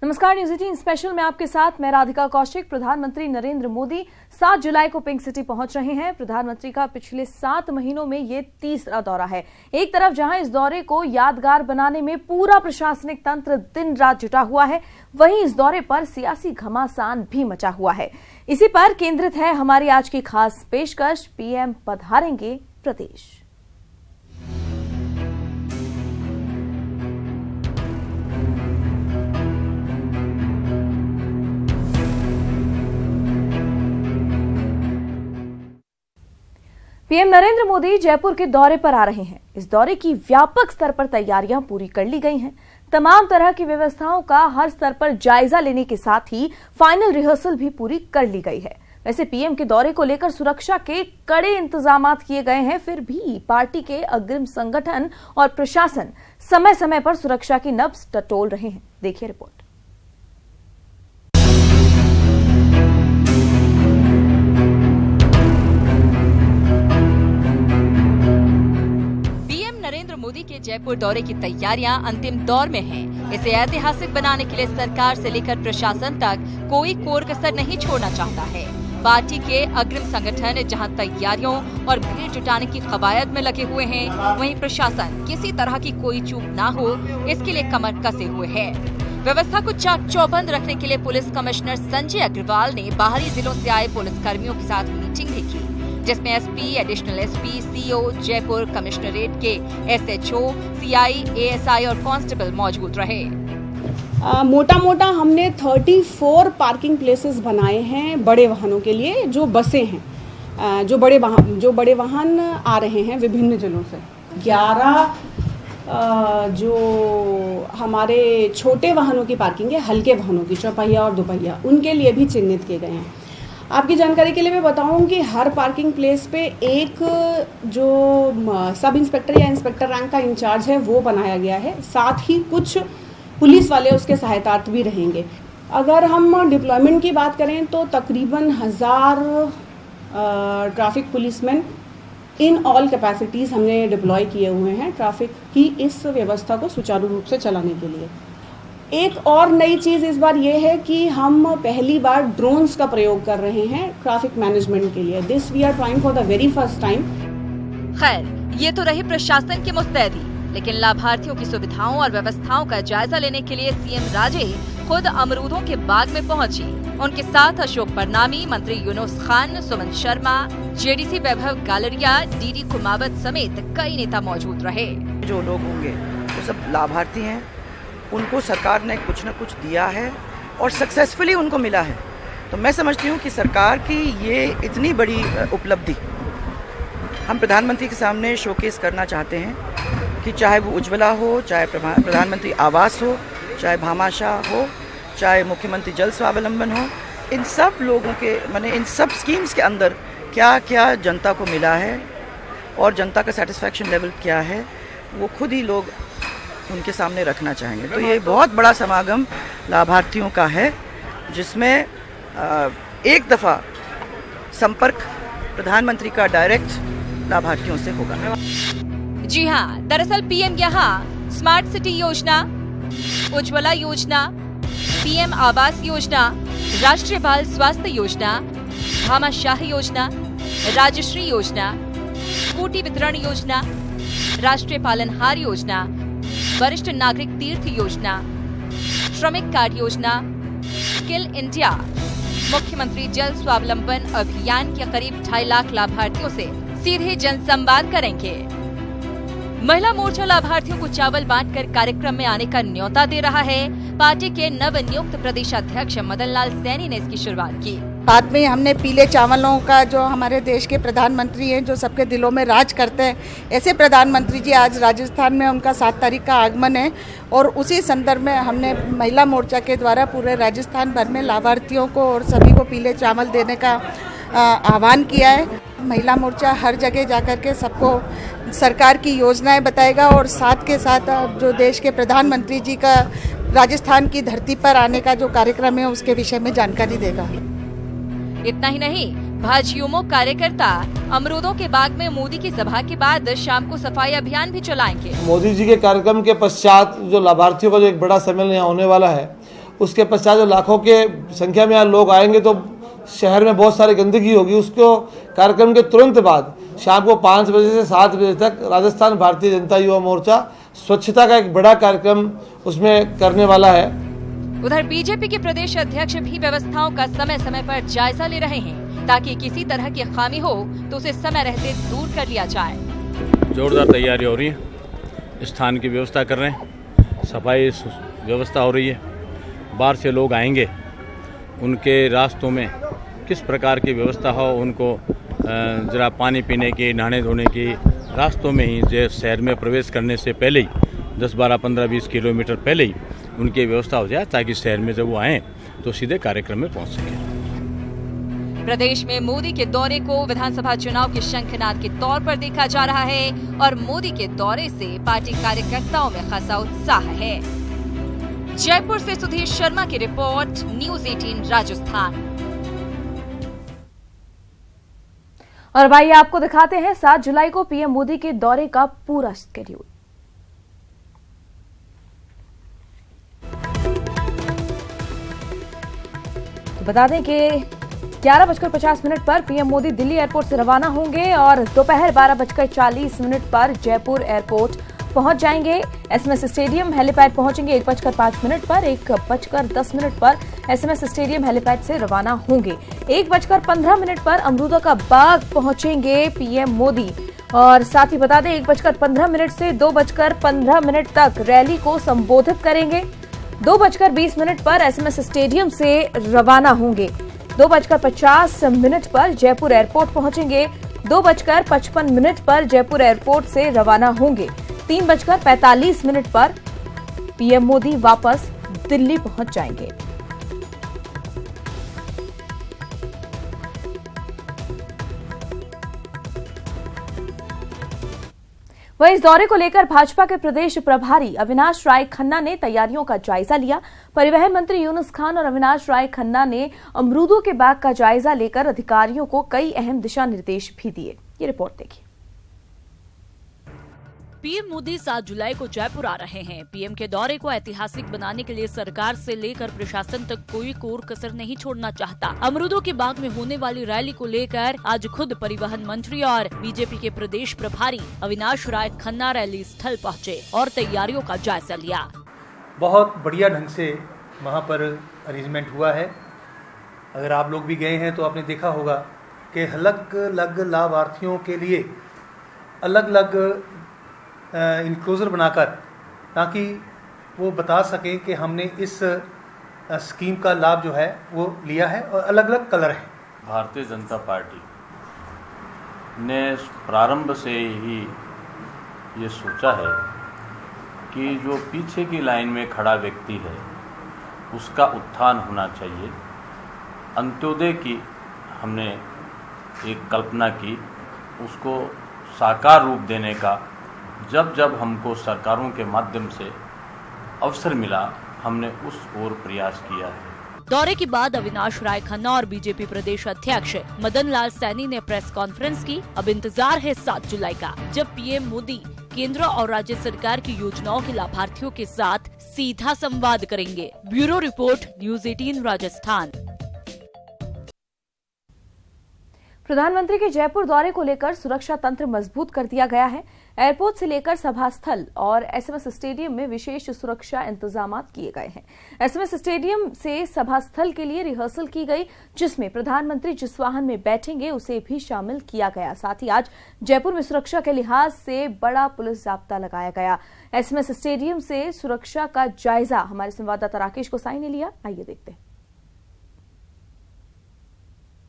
नमस्कार, news 18 special में आपके साथ मैं राधिका कौशिक। प्रधानमंत्री नरेंद्र मोदी 7 जुलाई को पिंक सिटी पहुंच रहे हैं। प्रधानमंत्री का पिछले 7 महीनों में ये तीसरा दौरा है। एक तरफ जहां इस दौरे को यादगार बनाने में पूरा प्रशासनिक तंत्र दिन रात जुटा हुआ है, वहीं इस दौरे पर सियासी घमासान भी मचा हुआ है। इसी पर केंद्रित है हमारी आज की खास पेशकश, पीएम पधारेंगे प्रदेश। पीएम नरेंद्र मोदी जयपुर के दौरे पर आ रहे हैं। इस दौरे की व्यापक स्तर पर तैयारियां पूरी कर ली गई हैं। तमाम तरह की व्यवस्थाओं का हर स्तर पर जायजा लेने के साथ ही फाइनल रिहर्सल भी पूरी कर ली गई है। वैसे पीएम के दौरे को लेकर सुरक्षा के कड़े इंतजाम किए गए हैं, फिर भी पार्टी के अग्रिम संगठन और प्रशासन समय समय पर सुरक्षा की नब्ज टटोल रहे हैं। देखिए रिपोर्ट। नरेंद्र मोदी के जयपुर दौरे की तैयारियां अंतिम दौर में हैं। इसे ऐतिहासिक बनाने के लिए सरकार से लेकर प्रशासन तक कोई कोर कसर नहीं छोड़ना चाहता है। पार्टी के अग्रिम संगठन जहां तैयारियों और भीड़ जुटाने की कवायद में लगे हुए हैं, वहीं प्रशासन किसी तरह की कोई चूक ना हो इसके लिए कमर कसे हुए है। व्यवस्था को चाक चौबंद रखने के लिए पुलिस कमिश्नर संजय अग्रवाल ने बाहरी जिलों से आए पुलिस कर्मियों के साथ मीटिंग भी की, जिसमें SP, additional SP, CO, Jaipur commissionerate के एसएचओ, सीआई, एएसआई और कांस्टेबल मौजूद रहे। मोटा मोटा हमने 34 पार्किंग प्लेसेस बनाए हैं बड़े वाहनों के लिए, जो बसें हैं, जो बड़े वाहन आ रहे हैं विभिन्न जिलों से। 11 जो हमारे छोटे वाहनों की पार्किंग है, हल्के वाहनों की, चौपहिया और दुपहिया, उनके लिए भी चिन्हित किए गए हैं। आपकी जानकारी के लिए मैं बताऊं कि हर पार्किंग प्लेस पे एक जो सब इंस्पेक्टर या इंस्पेक्टर रैंक का इंचार्ज है वो बनाया गया है। साथ ही कुछ पुलिस वाले उसके सहायतार्थ भी रहेंगे। अगर हम डिप्लॉयमेंट की बात करें तो तकरीबन 1000 traffic policeman in all capacities हमने डिप्लॉय किए हुए हैं ट्रैफिक की इस व्यवस्था को सुचारू रूप से चलाने के लिए। एक और नई चीज़ इस बार ये है कि हम पहली बार ड्रोन्स का प्रयोग कर रहे हैं ट्रैफिक मैनेजमेंट के लिए। This we are trying for the very first time. खैर, ये तो रही प्रशासन की मुस्तैदी, लेकिन लाभार्थियों की सुविधाओं और व्यवस्थाओं का जायजा लेने के लिए सीएम राजे खुद अमरूदों के बाग में पहुंची। उनके साथ अशोक परनामी, मंत्री यूनुस खान, सुमन शर्मा, जेडीसी वैभव गालरिया, डीडी कुमावत समेत कई नेता मौजूद रहे। जो लोग होंगे वो सब लाभार्थी हैं, उनको सरकार ने कुछ न कुछ दिया है और सक्सेसफुली उनको मिला है। तो मैं समझती हूँ कि सरकार की ये इतनी बड़ी उपलब्धि हम प्रधानमंत्री के सामने शोकेस करना चाहते हैं कि चाहे वो उज्ज्वला हो, चाहे प्रधानमंत्री आवास हो, चाहे भामाशाह हो, चाहे मुख्यमंत्री जल स्वावलंबन हो, इन सब लोगों के इन सब स्कीम्स के अंदर क्या क्या जनता को मिला है और जनता का सेटिस्फैक्शन लेवल क्या है, वो खुद ही लोग उनके सामने रखना चाहेंगे। तो ये बहुत बड़ा समागम लाभार्थियों का है, जिसमें एक दफ़ा संपर्क प्रधानमंत्री का डायरेक्ट लाभार्थियों से होगा। जी हाँ, दरअसल पीएम यहाँ स्मार्ट सिटी योजना, उज्ज्वला योजना, पीएम आवास योजना, राष्ट्रीय बाल स्वास्थ्य योजना, भामाशाह योजना, राजश्री योजना, स्कूटी वितरण योजना, राष्ट्रीय पालनहार योजना, वरिष्ठ नागरिक तीर्थ योजना, श्रमिक कार्ड योजना, स्किल इंडिया, मुख्यमंत्री जल स्वावलंबन अभियान के करीब 2.5 लाख लाभार्थियों से सीधे जनसंवाद करेंगे। महिला मोर्चा लाभार्थियों को चावल बांटकर कार्यक्रम में आने का न्योता दे रहा है। पार्टी के नवनियुक्त प्रदेशाध्यक्ष मदन लाल सैनी ने इसकी शुरुआत की। बाद में हमने पीले चावलों का, जो हमारे देश के प्रधानमंत्री हैं, जो सबके दिलों में राज करते हैं, ऐसे प्रधानमंत्री जी आज राजस्थान में उनका 7 तारीख का आगमन है और उसी संदर्भ में हमने महिला मोर्चा के द्वारा पूरे राजस्थान भर में लाभार्थियों को और सभी को पीले चावल देने का आह्वान किया है। महिला मोर्चा हर जगह जाकर के सबको सरकार की योजनाएं बताएगा और साथ के साथ जो देश के प्रधानमंत्री जी का राजस्थान की धरती पर आने का जो कार्यक्रम है उसके विषय में जानकारी देगा। इतना ही नहीं, भाजयुमो कार्यकर्ता अमरूदों के बाग में मोदी की सभा के बाद शाम को सफाई अभियान भी चलाएंगे। मोदी जी के कार्यक्रम के पश्चात जो लाभार्थियों का जो एक बड़ा सम्मेलन यहाँ होने वाला है, उसके पश्चात जो लाखों के संख्या में यहाँ लोग आएंगे तो शहर में बहुत सारी गंदगी होगी। उसको कार्यक्रम के तुरंत बाद शाम को 5 बजे से 7 बजे तक राजस्थान भारतीय जनता युवा मोर्चा स्वच्छता का एक बड़ा कार्यक्रम उसमें करने वाला है। उधर बीजेपी के प्रदेश अध्यक्ष भी व्यवस्थाओं का समय समय पर जायजा ले रहे हैं ताकि किसी तरह की खामी हो तो उसे समय रहते दूर कर लिया जाए। जोरदार तैयारी हो रही है, स्थान की व्यवस्था कर रहे हैं, सफाई व्यवस्था हो रही है। बाहर से लोग आएंगे, उनके रास्तों में किस प्रकार की व्यवस्था हो, उनको जरा पानी पीने की, नहाने धोने की, रास्तों में ही जो शहर में प्रवेश करने से पहले ही 10, 12, 15, 20 किलोमीटर पहले ही उनकी व्यवस्था हो जाए ताकि शहर में जब वो आएँ तो सीधे कार्यक्रम में पहुँच सकें। प्रदेश में मोदी के दौरे को विधानसभा चुनाव के शंखनाद के तौर पर देखा जा रहा है और मोदी के दौरे से पार्टी कार्यकर्ताओं में खासा उत्साह है। जयपुर से सुधीर शर्मा की रिपोर्ट, न्यूज़ 18 राजस्थान। और भाई आपको दिखाते हैं 7 जुलाई को पीएम मोदी के दौरे का पूरा शेड्यूल। तो बता दें कि 11:50 पर पीएम मोदी दिल्ली एयरपोर्ट से रवाना होंगे और दोपहर 12:40 पर जयपुर एयरपोर्ट पहुंच जाएंगे। एसएमएस स्टेडियम हेलीपैड पहुंचेंगे 1:05 पर, 1:10 पर एसएमएस स्टेडियम हेलीपैड से रवाना होंगे। 1:15 पर अमरूदा का बाग पहुंचेंगे पीएम मोदी और साथ ही बता दें 1:15 से 2:15 तक रैली को संबोधित करेंगे। 2:20 पर एसएमएस स्टेडियम से रवाना होंगे। 2:50 पर जयपुर एयरपोर्ट पहुंचेंगे। 2:55 पर जयपुर एयरपोर्ट से रवाना होंगे। 3:45 पर पीएम मोदी वापस दिल्ली पहुंच जाएंगे। वहीं इस दौरे को लेकर भाजपा के प्रदेश प्रभारी अविनाश राय खन्ना ने तैयारियों का जायजा लिया। परिवहन मंत्री यूनुस खान और अविनाश राय खन्ना ने अमरूदों के बाग का जायजा लेकर अधिकारियों को कई अहम दिशा निर्देश भी दिए। ये रिपोर्ट देखिए। पीएम मोदी 7 जुलाई को जयपुर आ रहे हैं। पीएम के दौरे को ऐतिहासिक बनाने के लिए सरकार से लेकर प्रशासन तक कोई कोर कसर नहीं छोड़ना चाहता। अमरूदों के बाग में होने वाली रैली को लेकर आज खुद परिवहन मंत्री और बीजेपी के प्रदेश प्रभारी अविनाश राय खन्ना रैली स्थल पहुंचे और तैयारियों का जायजा लिया। बहुत बढ़िया ढंग से वहाँ पर अरेंजमेंट हुआ है। अगर आप लोग भी गए हैं तो आपने देखा होगा कि अलग अलग लाभार्थियों के लिए अलग अलग इनक्लोजर बनाकर, ताकि वो बता सकें कि हमने इस स्कीम का लाभ जो है वो लिया है और अलग अलग कलर हैं। भारतीय जनता पार्टी ने प्रारंभ से ही ये सोचा है कि जो पीछे की लाइन में खड़ा व्यक्ति है उसका उत्थान होना चाहिए। अंत्योदय की हमने एक कल्पना की, उसको साकार रूप देने का जब जब हमको सरकारों के माध्यम से अवसर मिला, हमने उस ओर प्रयास किया है। दौरे के बाद अविनाश राय खन्ना और बीजेपी प्रदेश अध्यक्ष मदन लाल सैनी ने प्रेस कॉन्फ्रेंस की। अब इंतजार है 7 जुलाई का, जब पीएम मोदी केंद्र और राज्य सरकार की योजनाओं के लाभार्थियों के साथ सीधा संवाद करेंगे। Bureau report, news 18 Rajasthan. प्रधानमंत्री के जयपुर दौरे को लेकर सुरक्षा तंत्र मजबूत कर दिया गया है। एयरपोर्ट से लेकर सभा स्थल और एसएमएस स्टेडियम में विशेष सुरक्षा इंतजाम किए गए हैं। एसएमएस स्टेडियम से सभा स्थल के लिए रिहर्सल की गई, जिसमें प्रधानमंत्री जिस वाहन में बैठेंगे उसे भी शामिल किया गया। साथ ही आज जयपुर में सुरक्षा के लिहाज से बड़ा पुलिस जाब्ता लगाया गया। एसएमएस स्टेडियम से सुरक्षा का जायजा हमारे संवाददाता राकेश गोसाई ने लिया। आइए देखते हैं।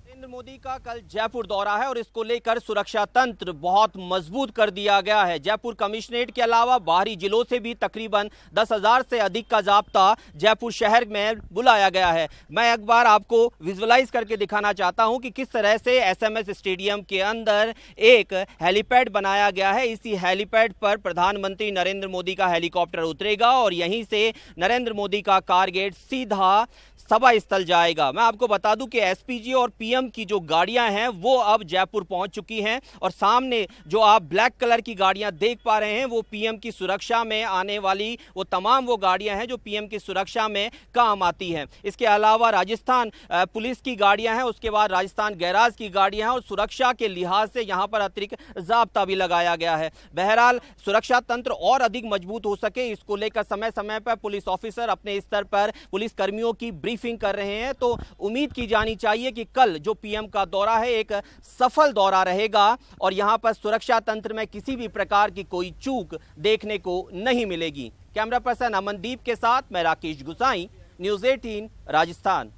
नरेंद्र मोदी का कल जयपुर दौरा है और इसको लेकर सुरक्षा तंत्र बहुत मजबूत कर दिया गया है। जयपुर कमिश्नरेट के अलावा बाहरी जिलों से भी तकरीबन 10,000 से अधिक का जाब्ता जयपुर शहर में बुलाया गया है। मैं एक बार आपको विजुअलाइज करके दिखाना चाहता हूं कि किस तरह से एसएमएस स्टेडियम के अंदर एक हेलीपैड बनाया गया है। इसी हेलीपैड पर प्रधानमंत्री नरेंद्र मोदी का हेलीकॉप्टर उतरेगा और यहीं से नरेंद्र मोदी का कारगेट सीधा सभा स्थल जाएगा। मैं आपको बता दूं कि एसपीजी और पीएम की जो गाड़ियां हैं वो अब जयपुर पहुंच चुकी हैं और सामने जो आप ब्लैक कलर की गाड़ियां देख पा रहे हैं वो पीएम की सुरक्षा में आने वाली वो तमाम वो गाड़ियां हैं जो पीएम की सुरक्षा में काम आती हैं। इसके अलावा राजस्थान पुलिस की गाड़ियां हैं, उसके बाद राजस्थान गैराज की गाड़ियां हैं और सुरक्षा के लिहाज से यहां पर अतिरिक्त जाब्ता भी लगाया गया है। बहरहाल सुरक्षा तंत्र और अधिक मजबूत हो सके इसको लेकर समय समय पर पुलिस ऑफिसर अपने स्तर पर पुलिस कर्मियों की ब्रीफिंग कर रहे हैं। तो उम्मीद की जानी चाहिए कि कल जो पीएम का दौरा है एक सफल दौरा रहेगा और यहां पर सुरक्षा तंत्र में किसी भी प्रकार की कोई चूक देखने को नहीं मिलेगी। कैमरा पर्सन अमनदीप के साथ मैं राकेश गुसाई, न्यूज़ 18 राजस्थान।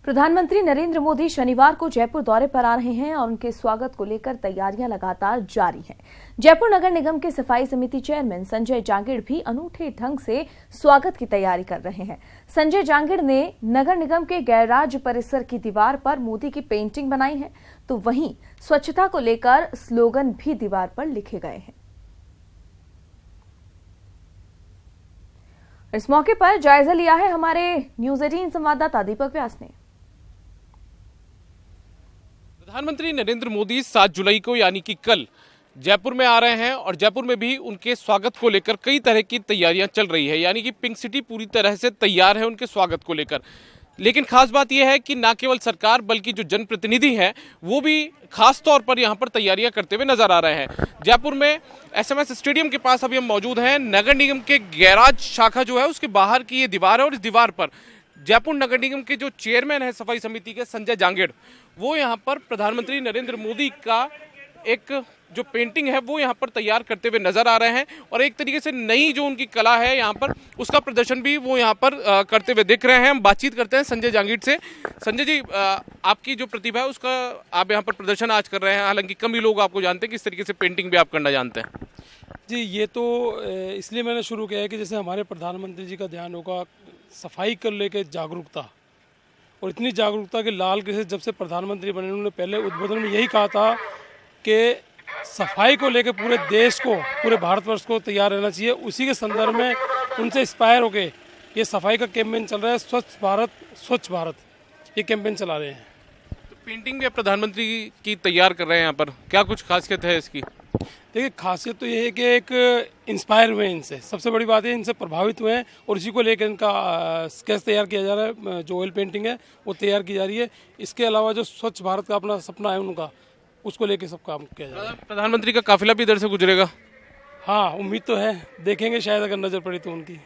प्रधानमंत्री नरेंद्र मोदी शनिवार को जयपुर दौरे पर आ रहे हैं और उनके स्वागत को लेकर तैयारियां लगातार जारी हैं। जयपुर नगर निगम के सफाई समिति चेयरमैन संजय जांगिड़ भी अनूठे ढंग से स्वागत की तैयारी कर रहे हैं। संजय जांगिड़ ने नगर निगम के गैराज परिसर की दीवार पर मोदी की पेंटिंग बनाई है, तो वहीं स्वच्छता को लेकर स्लोगन भी दीवार पर लिखे गए हैं। इस मौके पर जायजा लिया है हमारे न्यूज़ 18 संवाददाता दीपक व्यास ने। प्रधानमंत्री नरेंद्र मोदी 7 जुलाई को यानी कि कल जयपुर में आ रहे हैं और जयपुर में भी उनके स्वागत को लेकर कई तरह की तैयारियां चल रही है, यानी कि पिंक सिटी पूरी तरह से तैयार है उनके स्वागत को लेकर। लेकिन खास बात यह है कि न केवल सरकार बल्कि जो जनप्रतिनिधि हैं वो भी खास तौर पर यहां पर तैयारियां करते हुए नजर आ रहे हैं। जयपुर में एसएमएस स्टेडियम के पास अभी हम मौजूद हैं। नगर निगम के गैराज शाखा जो है उसके बाहर की ये दीवार है और इस दीवार पर जयपुर नगर निगम के जो चेयरमैन है सफाई समिति के संजय जांगिड़, वो यहाँ पर प्रधानमंत्री नरेंद्र मोदी का एक जो पेंटिंग है वो यहाँ पर तैयार करते हुए नजर आ रहे हैं और एक तरीके से नई जो उनकी कला है यहाँ पर उसका प्रदर्शन भी वो यहाँ पर करते हुए दिख रहे हैं। हम बातचीत करते हैं संजय जांगिड़ से। संजय जी, आपकी जो प्रतिभा है उसका आप यहाँ पर प्रदर्शन आज कर रहे हैं, हालांकि कम ही लोग आपको जानते हैं कि इस तरीके से पेंटिंग भी आप करना जानते हैं। जी, ये तो इसलिए मैंने शुरू किया है कि जैसे हमारे प्रधानमंत्री जी का ध्यान होगा सफाई को लेकर जागरूकता, और इतनी जागरूकता कि लाल किले जब से प्रधानमंत्री बने उन्होंने पहले उद्बोधन में यही कहा था कि सफाई को लेकर पूरे देश को, पूरे भारतवर्ष को तैयार रहना चाहिए। उसी के संदर्भ में उनसे इंस्पायर होके ये सफाई का कैंपेन चल रहा है, स्वच्छ भारत ये कैंपेन चला रहे हैं। तो पेंटिंग भी प्रधानमंत्री की तैयार कर रहे हैं यहाँ पर, क्या कुछ खासियत है इसकी? देखिए, खासियत तो ये है कि एक इंस्पायर हुए इनसे, सबसे बड़ी बात है इनसे प्रभावित हुए हैं और इसी को लेकर इनका स्केच तैयार किया जा रहा है। जो ऑयल पेंटिंग है वो तैयार की जा रही है। इसके अलावा जो स्वच्छ भारत का अपना सपना है उनका, उसको लेके सब काम किया जा रहा है। प्रधानमंत्री का काफिला भी इधर से गुजरेगा? हाँ, उम्मीद तो है, देखेंगे शायद अगर नजर पड़ी तो उनकी।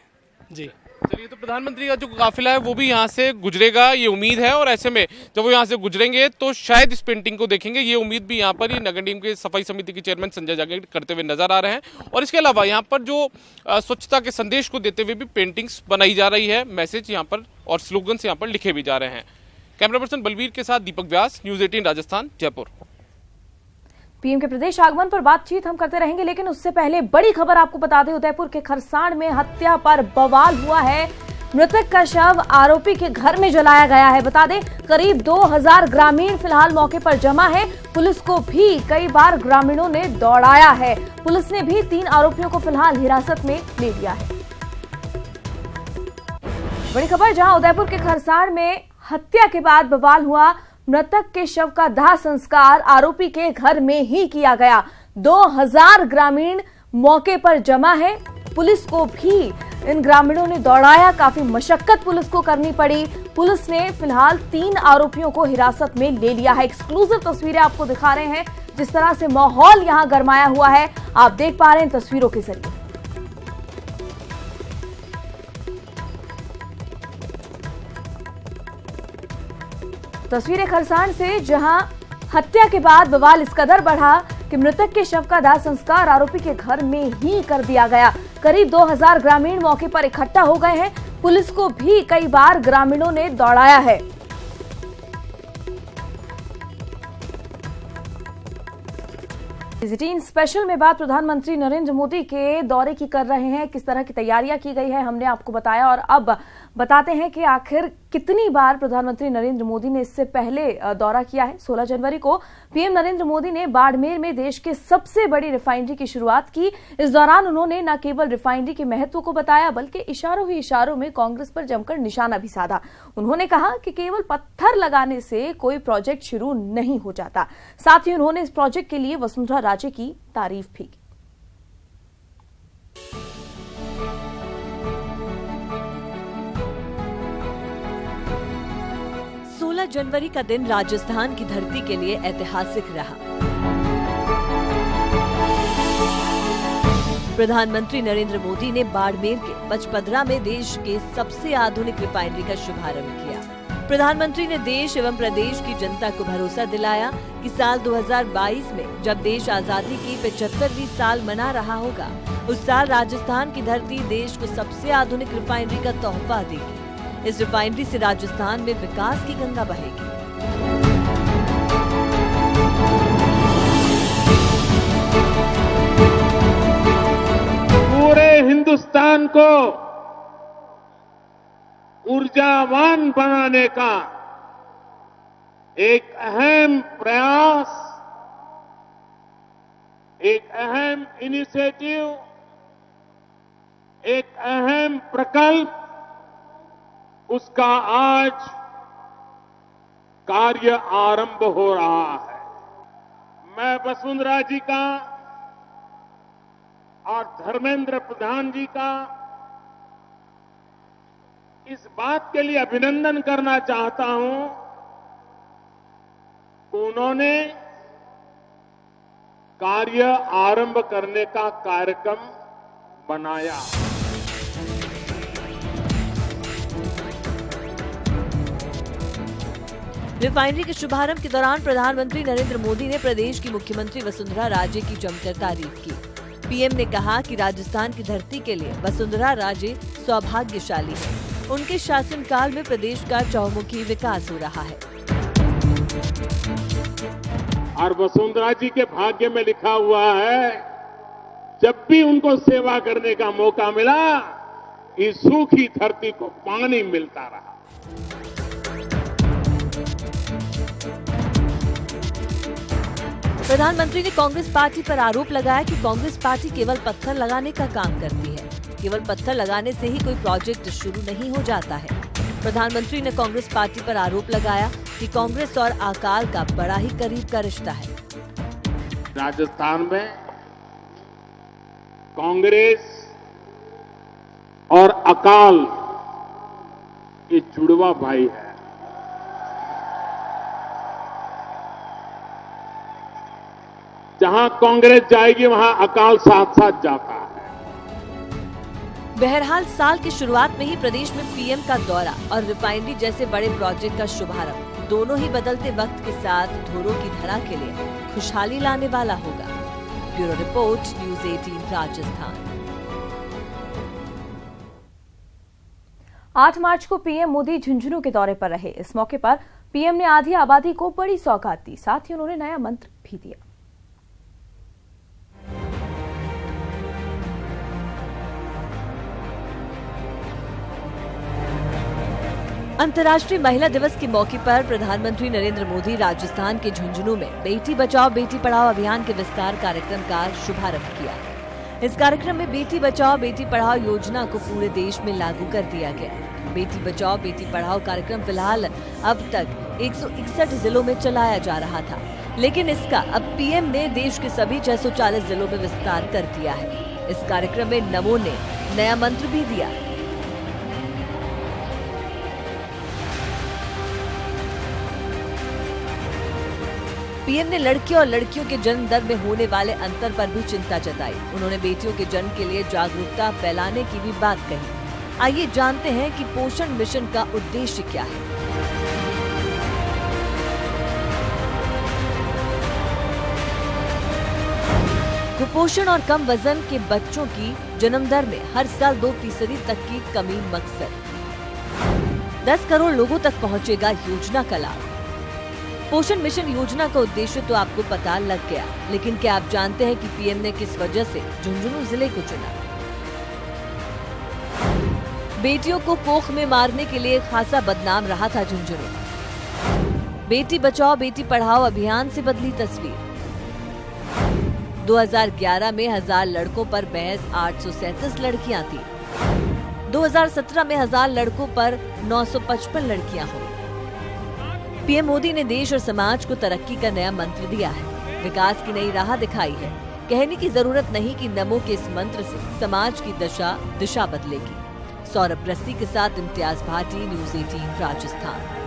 जी चलिए, तो प्रधानमंत्री का जो काफिला है वो भी यहाँ से गुजरेगा, ये उम्मीद है। और ऐसे में जब वो यहाँ से गुजरेंगे तो शायद इस पेंटिंग को देखेंगे, ये उम्मीद भी यहाँ पर ये नगर निगम के सफाई समिति के चेयरमैन संजय जांगिड़ करते हुए नजर आ रहे हैं। और इसके अलावा यहाँ पर जो स्वच्छता के संदेश को देते हुए भी पेंटिंग्स बनाई जा रही है, मैसेज यहाँ पर और स्लोगन्स यहाँ पर लिखे भी जा रहे हैं। कैमरा पर्सन बलवीर के साथ दीपक व्यास, न्यूज़ 18 राजस्थान, जयपुर। पीएम के प्रदेश आगमन पर बातचीत हम करते रहेंगे, लेकिन उससे पहले बड़ी खबर आपको बता दें। उदयपुर के खरसाण में हत्या पर बवाल हुआ है। मृतक का शव आरोपी के घर में जलाया गया है। बता दें, करीब 2000 ग्रामीण फिलहाल मौके पर जमा है। पुलिस को भी कई बार ग्रामीणों ने दौड़ाया है। पुलिस ने भी 3 आरोपियों को फिलहाल हिरासत में ले लिया है। बड़ी खबर, जहां उदयपुर के खरसाण में हत्या के बाद बवाल हुआ। मृतक के शव का दाह संस्कार आरोपी के घर में ही किया गया। 2000 ग्रामीण मौके पर जमा है। पुलिस को भी इन ग्रामीणों ने दौड़ाया, काफी मशक्कत पुलिस को करनी पड़ी। पुलिस ने फिलहाल 3 आरोपियों को हिरासत में ले लिया है। एक्सक्लूसिव तस्वीरें आपको दिखा रहे हैं, जिस तरह से माहौल यहां गरमाया हुआ है, आप देख पा रहे हैं तस्वीरों के जरिए। तस्वीरें खरसाण से, जहां हत्या के बाद बवाल इस कदर बढ़ा कि मृतक के शव का दाह संस्कार आरोपी के घर में ही कर दिया गया। करीब 2000 ग्रामीण मौके पर इकट्ठा हो गए हैं। पुलिस को भी कई बार ग्रामीणों ने दौड़ाया है। न्यूज़ 18 स्पेशल में बात प्रधानमंत्री नरेंद्र मोदी के दौरे की कर रहे हैं, किस तरह की तैयारियां की गई है हमने आपको बताया। और अब बताते हैं कि आखिर कितनी बार प्रधानमंत्री नरेंद्र मोदी ने इससे पहले दौरा किया है। 16 जनवरी को पीएम नरेंद्र मोदी ने बाड़मेर में देश के सबसे बड़ी रिफाइनरी की शुरुआत की। इस दौरान उन्होंने न केवल रिफाइनरी के महत्व को बताया बल्कि इशारों ही इशारों में कांग्रेस पर जमकर निशाना भी साधा। उन्होंने कहा कि केवल पत्थर लगाने से कोई प्रोजेक्ट शुरू नहीं हो जाता। साथ ही उन्होंने इस प्रोजेक्ट के लिए वसुंधरा राजे की तारीफ भी की। 16 जनवरी का दिन राजस्थान की धरती के लिए ऐतिहासिक रहा। प्रधानमंत्री नरेंद्र मोदी ने बाड़मेर के पचपदरा में देश के सबसे आधुनिक रिफाइनरी का शुभारंभ किया। प्रधानमंत्री ने देश एवं प्रदेश की जनता को भरोसा दिलाया कि साल 2022 में जब देश आजादी की 75वीं साल मना रहा होगा, उस साल राजस्थान की धरती देश को सबसे आधुनिक रिफाइनरी का तोहफा देगी। इस रिफाइनरी से राजस्थान में विकास की गंगा बहेगी। पूरे हिंदुस्तान को ऊर्जावान बनाने का एक अहम प्रयास, एक अहम इनिशिएटिव, एक अहम प्रकल्प, उसका आज कार्य आरंभ हो रहा है। मैं वसुंधरा जी का और धर्मेंद्र प्रधान जी का इस बात के लिए अभिनंदन करना चाहता हूं कि उन्होंने कार्य आरंभ करने का कार्यक्रम बनाया। रिफाइनरी के शुभारंभ के दौरान प्रधानमंत्री नरेंद्र मोदी ने प्रदेश की मुख्यमंत्री वसुंधरा राजे की जमकर तारीफ की। पीएम ने कहा कि राजस्थान की धरती के लिए वसुंधरा राजे सौभाग्यशाली है। उनके शासनकाल में प्रदेश का चहुमुखी विकास हो रहा है। और वसुंधरा जी के भाग्य में लिखा हुआ है, जब भी उनको सेवा करने का मौका मिला, इस सूखी धरती को पानी मिलता रहा। प्रधानमंत्री ने कांग्रेस पार्टी पर आरोप लगाया कि कांग्रेस पार्टी केवल पत्थर लगाने का काम करती है। केवल पत्थर लगाने से ही कोई प्रोजेक्ट शुरू नहीं हो जाता है। प्रधानमंत्री ने कांग्रेस पार्टी पर आरोप लगाया कि कांग्रेस और अकाल का बड़ा ही करीब का रिश्ता है। राजस्थान में कांग्रेस और अकाल ये जुड़वा भाई है। जहां कांग्रेस जाएगी वहां अकाल साथ साथ जाता है। बहरहाल साल की शुरुआत में ही प्रदेश में पीएम का दौरा और रिफाइनरी जैसे बड़े प्रोजेक्ट का शुभारंभ दोनों ही बदलते वक्त के साथ धोरों की धरा के लिए खुशहाली लाने वाला होगा। Bureau report, news 18 Rajasthan. 8 मार्च को पीएम मोदी झुंझुनू के दौरे पर रहे। इस मौके पर पीएम ने आधी आबादी को बड़ी सौगात दी। साथ ही उन्होंने नया मंत्र भी दिया। अंतर्राष्ट्रीय महिला दिवस के मौके पर प्रधानमंत्री नरेंद्र मोदी राजस्थान के झुंझुनू में बेटी बचाओ बेटी पढ़ाओ अभियान के विस्तार कार्यक्रम का शुभारंभ किया। इस कार्यक्रम में बेटी बचाओ बेटी पढ़ाओ योजना को पूरे देश में लागू कर दिया गया। बेटी बचाओ बेटी पढ़ाओ कार्यक्रम फिलहाल अब तक 161 जिलों में चलाया जा रहा था, लेकिन इसका अब पीएम ने देश के सभी 640 जिलों में विस्तार कर दिया है। इस कार्यक्रम में नमो ने नया मंत्र भी दिया। पीएम ने लड़कियों और लड़कियों के जन्म दर में होने वाले अंतर पर भी चिंता जताई। उन्होंने बेटियों के जन्म के लिए जागरूकता फैलाने की भी बात कही। आइए जानते हैं कि पोषण मिशन का उद्देश्य क्या है। कुपोषण और कम वजन के बच्चों की जन्म दर में हर साल 2% तक की कमी मकसद। 10 करोड़ लोगों तक पहुंचेगा योजना का लाभ। पोषण मिशन योजना का उद्देश्य तो आपको पता लग गया, लेकिन क्या आप जानते हैं कि पीएम ने किस वजह से झुंझुनू जिले को चुना? बेटियों को कोख में मारने के लिए खासा बदनाम रहा था झुंझुनू। बेटी बचाओ बेटी पढ़ाओ अभियान से बदली तस्वीर। 2011 में 1000 लड़कों पर महज 837 लड़कियां थी। 2017 में 1000 लड़कों पर 955 लड़कियां हुई। पीएम मोदी ने देश और समाज को तरक्की का नया मंत्र दिया है, विकास की नई राह दिखाई है। कहने की जरूरत नहीं कि नमो के इस मंत्र से समाज की दिशा बदलेगी। सौरभ रस्ती के साथ इम्तियाज भाटी, न्यूज़ 18 राजस्थान।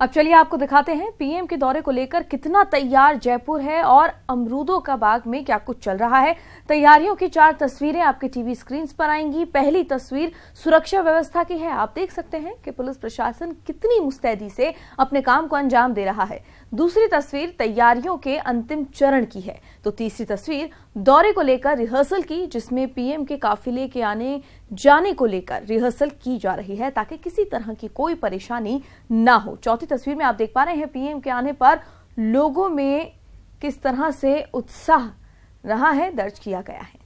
अब चलिए आपको दिखाते हैं पीएम के दौरे को लेकर कितना तैयार जयपुर है और अमरूदों का बाग में क्या कुछ चल रहा है। तैयारियों की 4 तस्वीरें आपके टीवी स्क्रीन पर आएंगी। पहली तस्वीर सुरक्षा व्यवस्था की है। आप देख सकते हैं कि पुलिस प्रशासन कितनी मुस्तैदी से अपने काम को अंजाम दे रहा है। दूसरी तस्वीर तैयारियों के अंतिम चरण की है, तो तीसरी तस्वीर दौरे को लेकर रिहर्सल की, जिसमें पीएम के काफिले के आने जाने को लेकर रिहर्सल की जा रही है ताकि किसी तरह की कोई परेशानी ना हो। चौथी तस्वीर में आप देख पा रहे हैं पीएम के आने पर लोगों में किस तरह से उत्साह रहा है, दर्ज किया गया है।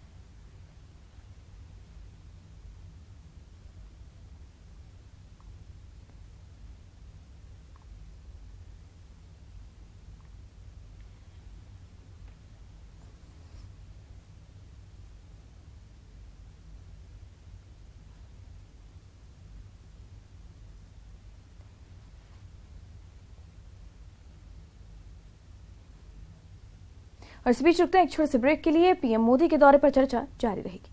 और इस बीच रुकते हैं एक छोटे से ब्रेक के लिए। पीएम मोदी के दौरे पर चर्चा जारी रहेगी।